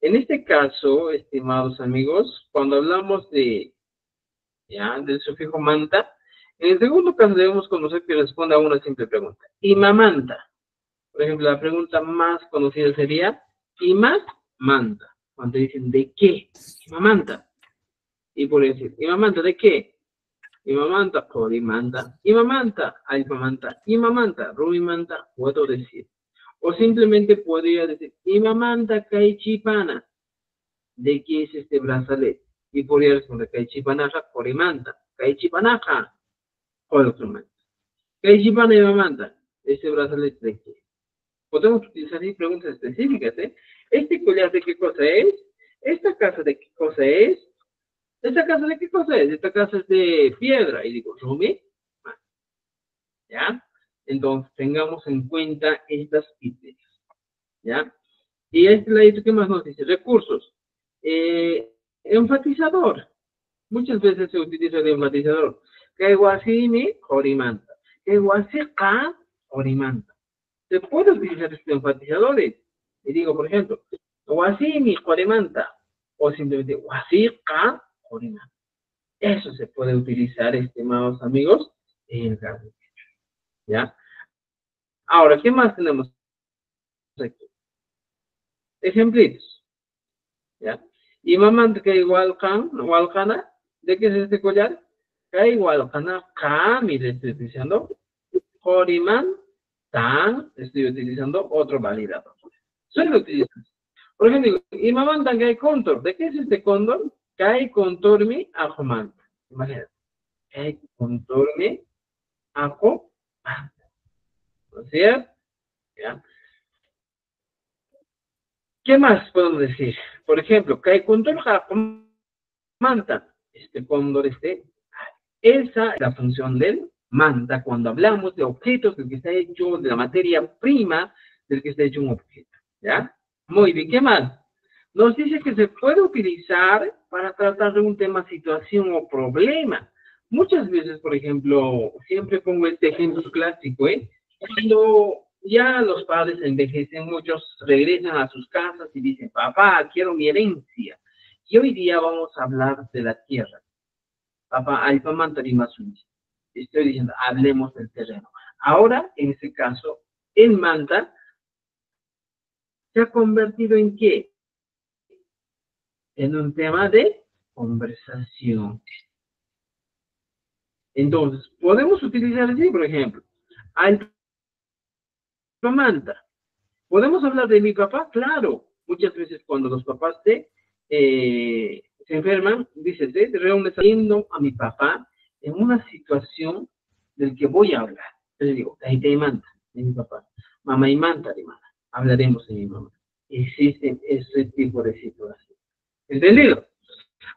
en este caso, estimados amigos, cuando hablamos ¿ya? Del sufijo manta, en el segundo caso debemos conocer que responde a una simple pregunta. Imamanta. Por ejemplo, la pregunta más conocida sería, Imamanta. Cuando dicen, ¿de qué? Imamanta. Y por decir, Imamanta, ¿de qué? Imamanta, Porimanta. Imamanta, Alpamanta. Imamanta, Ruimanta, puedo decir. O simplemente podría decir, Imamanta, Kaichipana. ¿De qué es este brazalete? Y podría responder, Kaichipanaja, Porimanta. Kaichipanaja, Polkrumanta. Kaichipana y Imamanta. Este brazalete, ¿de qué? Podemos utilizar preguntas específicas, ¿eh? ¿Este collar de qué cosa es? ¿Esta casa de qué cosa es? ¿Esta casa de qué cosa es? Esta casa es de piedra. Y digo, Rumi, ¿ya? Entonces, tengamos en cuenta estas criterios, ¿ya? Y este ladito, ¿qué más nos dice? Recursos. Enfatizador. Muchas veces se utiliza el enfatizador. Que guasimi, jorimanta. Que guasica, jorimanta. Se puede utilizar estos enfatizadores. Y digo, por ejemplo, guasimi, jorimanta. O simplemente guasica, jorimanta. Eso se puede utilizar, estimados amigos, en el caso. ¿Ya? Ahora, ¿qué más tenemos aquí? Ejemplitos. ¿Ya? Y mamá que igual walcana, ¿de qué es este collar? Que igual ka, mire, estoy utilizando. Joriman, tan, estoy utilizando otro validador. Solo utilizo. Por ejemplo, y mamá que hay cóndor. ¿De qué es este cóndor? Que hay contor mi ajomanta. Imagínate. Que hay contor mi ajomanta. ¿No es cierto? ¿Ya? ¿Qué más podemos decir? Por ejemplo, que hay contor manta. Este cóndor, esa es la función del manta cuando hablamos de objetos del que está hecho, de la materia prima del que está hecho un objeto. ¿Ya? Muy bien, ¿qué más? Nos dice que se puede utilizar para tratar de un tema, situación o problema. Muchas veces, por ejemplo, siempre pongo este ejemplo clásico, cuando ya los padres envejecen, muchos regresan a sus casas y dicen, papá, quiero mi herencia. Y hoy día vamos a hablar de la tierra. Papá, hay estoy diciendo, hablemos del terreno. Ahora, en este caso, el manta se ha convertido en ¿qué? En un tema de conversación. Entonces, podemos utilizar así, por ejemplo, al manta. ¿Podemos hablar de mi papá? Claro. Muchas veces cuando los papás se enferman, dice, se reúne saliendo a mi papá en una situación del que voy a hablar. Entonces digo, ahí te manta de mi papá. Mamá y manta de mamá. Hablaremos de mi mamá. Existen ese tipo de situaciones. ¿Entendido?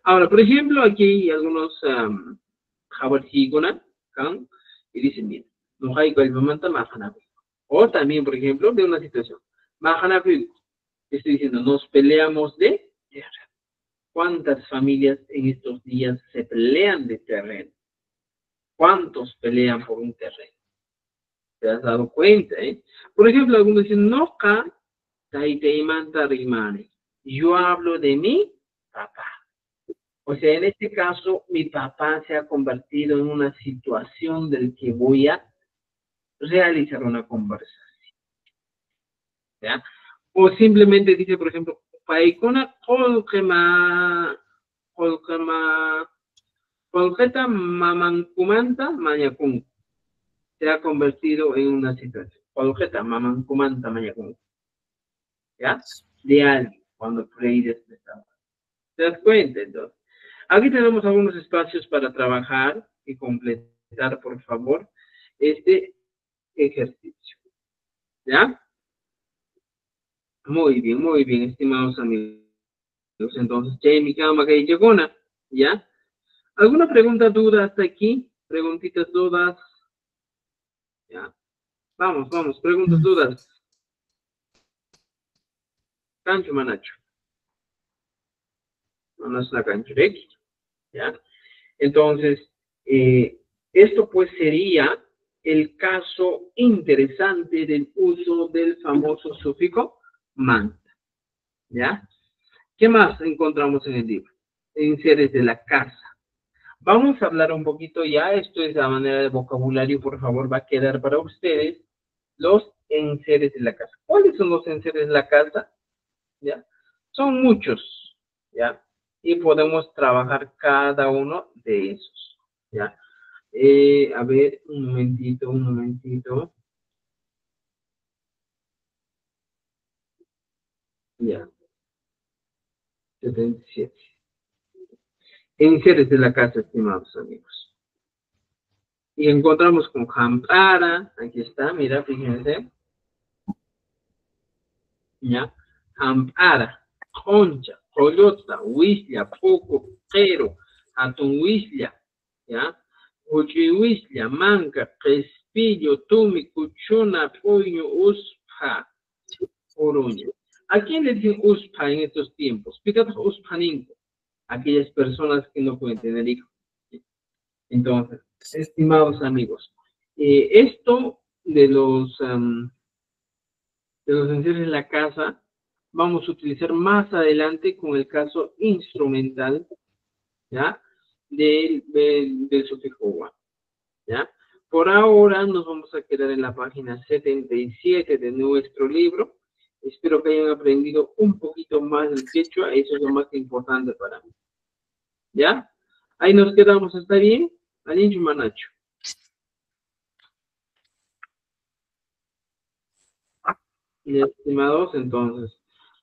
Ahora, por ejemplo, aquí hay algunos jabarjiguna, y dicen, mira, no hay cual manta majanapi. O también, por ejemplo, de una situación. Majanapi, estoy diciendo, nos peleamos de tierra. ¿Cuántas familias en estos días se pelean de terreno? ¿Cuántos pelean por un terreno? ¿Te has dado cuenta, Por ejemplo, algunos dicen, no, taiteimanta rimane. Yo hablo de mi papá. O sea, en este caso, mi papá se ha convertido en una situación del que voy a realizar una conversación. ¿Ya? O simplemente dice, por ejemplo, paikona kolketa mamankumanta mañakun. Se ha convertido en una situación. Kolketa mamankumanta mañakun. ¿Ya? De alguien, cuando Freire expresaba. ¿Te das cuenta, entonces? Aquí tenemos algunos espacios para trabajar y completar, por favor, este ejercicio. ¿Ya? Muy bien, estimados amigos. Entonces, Jamie, Kama, Gayagona, ¿ya? ¿Alguna pregunta, duda hasta aquí? Preguntitas, dudas. ¿Ya? Vamos, preguntas, dudas. Cancho, Manacho. No es la cancha, ¿ya? Entonces, esto pues sería el caso interesante del uso del famoso sufijo manta, ¿ya? ¿Qué más encontramos en el libro? Enseres de la casa. Vamos a hablar un poquito ya, esto es la manera de vocabulario, por favor, va a quedar para ustedes los enseres de la casa. ¿Cuáles son los enseres de la casa? ¿Ya? Son muchos, ¿ya? Y podemos trabajar cada uno de esos, ¿ya? A ver, un momentito. Ya, 77. Enseres de la casa, estimados amigos. Y encontramos con Hampara, aquí está, mira, fíjense. ¿Ya? Hampara, Concha, Coyota, Huislia, Poco, Pero, Atun Huislia, ¿ya? Uchi Huislia, Manca, pillo, tumi, cuchuna, puño, uspa, oruño. ¿A quién le dicen uspa en estos tiempos? Fíjate, uspaninco. Aquellas personas que no pueden tener hijos. Entonces, estimados amigos, esto de los enseres en la casa, vamos a utilizar más adelante con el caso instrumental, ¿ya? Del sufijo wa, ¿ya? Por ahora nos vamos a quedar en la página 77 de nuestro libro. Espero que hayan aprendido un poquito más del quechua, eso es lo más importante para mí. ¿Ya? Ahí nos quedamos, ¿está bien? Alincho Manacho. Y estimados, entonces,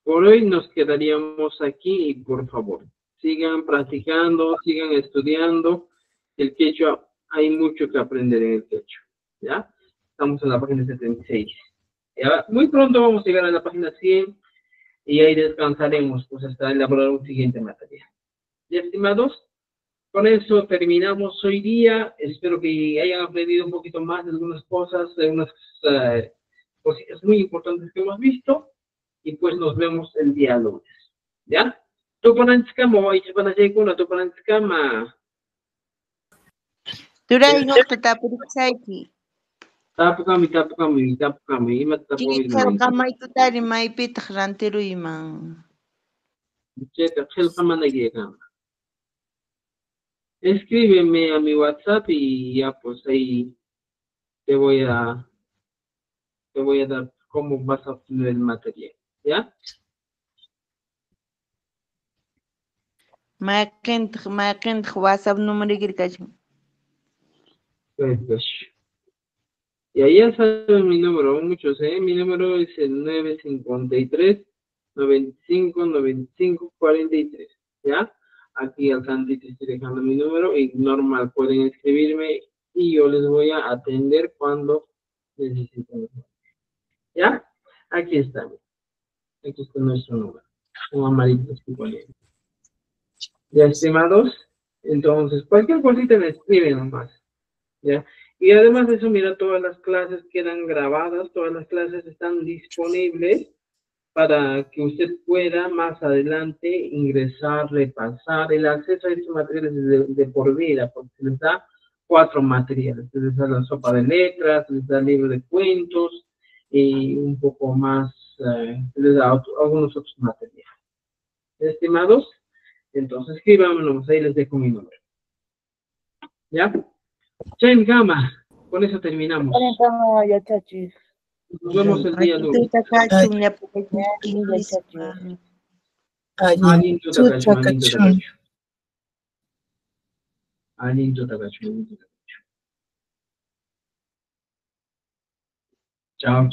por hoy nos quedaríamos aquí y por favor, sigan practicando, sigan estudiando. El quechua, hay mucho que aprender en el quechua, ¿ya? Estamos en la página 76. ¿Ya? Muy pronto vamos a llegar a la página 100 y ahí descansaremos, pues hasta elaborar un siguiente material. ¿Ya, estimados? Con eso terminamos hoy día. Espero que hayan aprendido un poquito más de algunas cosas, de unas cositas muy importantes que hemos visto. Y pues nos vemos el día lunes. ¿Ya? Tupananskama, Waichapanashaykuna, Tupananskama. Turay nuqta tapuriksayki. Tapukami. Ima tapukami Chiqel may. qamay tutari maypitaq rantiruyman. Checa, Helkamanagiyakama. Escríbeme a mi WhatsApp y ya pues ahí te voy a dar cómo vas a obtener el material. ¿Ya? Mayqintaq WhatsApp número kirkachun. Pues. Y ahí ya saben mi número, muchos, ¿eh? Mi número es el 953-95-95-43, ¿ya? Aquí al cantito estoy dejando mi número y normal pueden escribirme y yo les voy a atender cuando necesiten. ¿Ya? Aquí está. Aquí está nuestro número. Un amarillo, ya, estimados, entonces cualquier cosita me escriben nomás, ¿ya? Y además de eso, mira, todas las clases quedan grabadas, todas las clases están disponibles para que usted pueda más adelante ingresar, repasar. El acceso a estos materiales de por vida, porque se les da 4 materiales. Se les da la sopa de letras, se les da el libro de cuentos y un poco más, se les da algunos otros materiales. Estimados, entonces escríbanos, ahí les dejo mi número. ¿Ya? Chain Gama, con eso terminamos. Nos vemos el día lunes. Alinto Takachu. Chao.